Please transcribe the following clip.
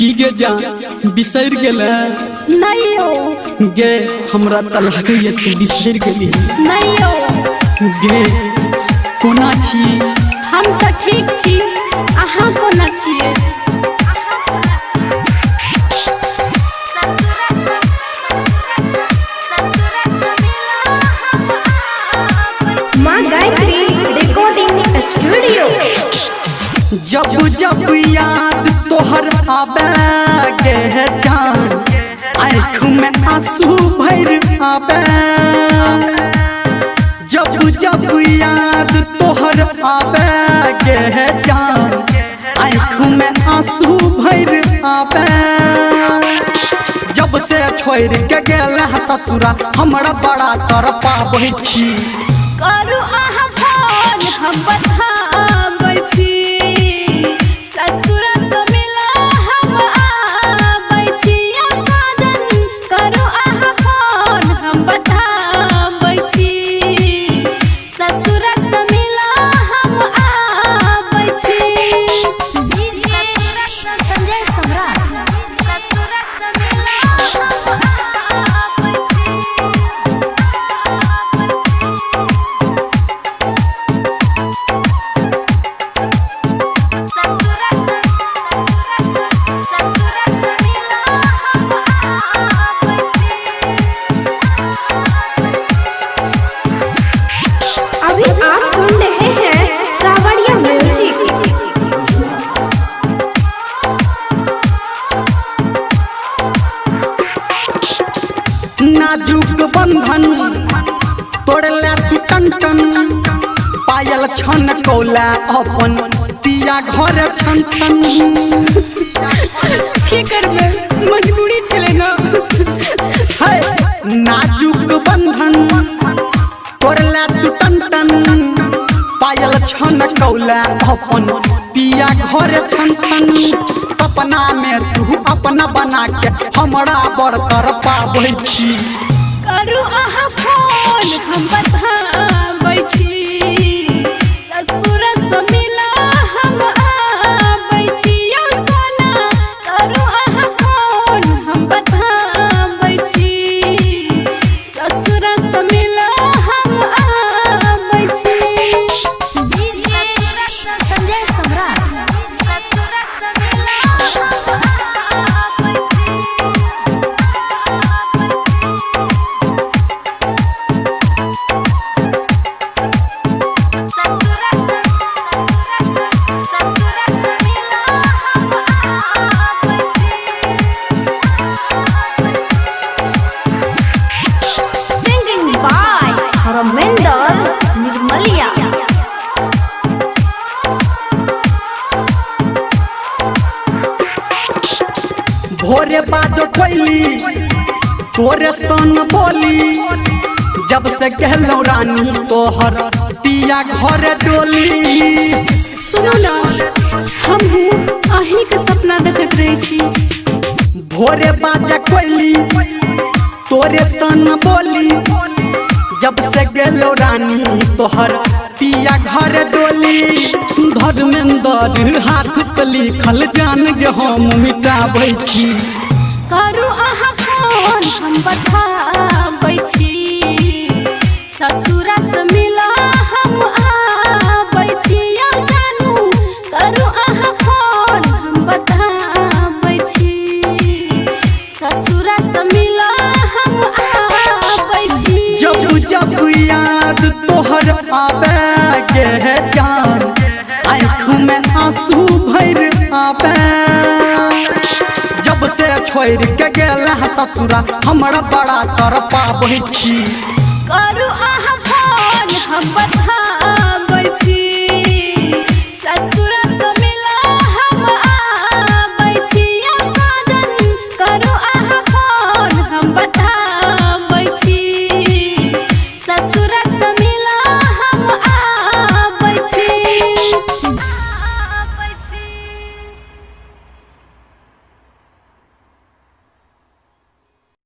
की गे जा बिसर गेले नहीं हो गे हमरा त लागैया तू बिसर गेली नहीं हो गे कोना छी हम तो ठीक छी अहाँ कोना छिए माँ गायत्री रिकॉर्डिंग स्टूडियो जब जब याद तोहर आवे गे जान आँख में आंसू भर आवे जब जब याद तोहर आवे गे जान आँख में आंसू भर आवे जब से छोड़ के गेल ससुरा हमरा बड़ा तरपाबै छी करू अहाँ फोन हम बताबै छी ससुर से मिला हम आबै छी ओ साजन करू अहाँ फोन हम बताबै छी ससुर से मिला हम आबै छी डीजे संजय सम्राट ससुर से मिला हम आबै अभी आप सुन रहे हैं सावरिया म्यूजिक। नाजुक बंधन तोड़ला तू टन पायल छन कौला अपन पिया घर छन छन की करबे मजबूरी छले ना है नाजुक बंधन तोड़ला तू टन पायल छन कौला अपन पिया घर छन छन सपना में तू अपना बना के हमरा बड़ तरपाबै छी करू अहाँ फोन हम बताबै छी ससुर से मिला हम आबै छी ओ सोना करू अहाँ फोन हम बताबै छी ससुर से मिला हम आबै छी डीजे संजय सम्राट ससुर से मिला हम आबै Singing by Haraminder Nirmalia. भोरे बाजो कोइली तोरे सन बोली जब से कहलौ रानी तोहर पिया घर डोली सुनो ना हम अहीं के सपना देखत रही छी भोरे बाजा कोइली तोरे सन बोली जब से गेलो रानी तोहर पिया घर डोली धर्मेंद्र हाथ पे लिखल जान गे हम मिटाबै छी करू अहाँ फोन हम बताबै छी ससुर से मिला हम आबै छी ओ जानू करू अहाँ फोन हम बताबै छी ससुर से मिला हम आबै छी जब जब याद तोहर आवे गे जान आँख में आंसू भर आवे जब से छोड़ के गेल ससुरा हमरा बड़ा तरपाबै छी करू अहाँ फोन हम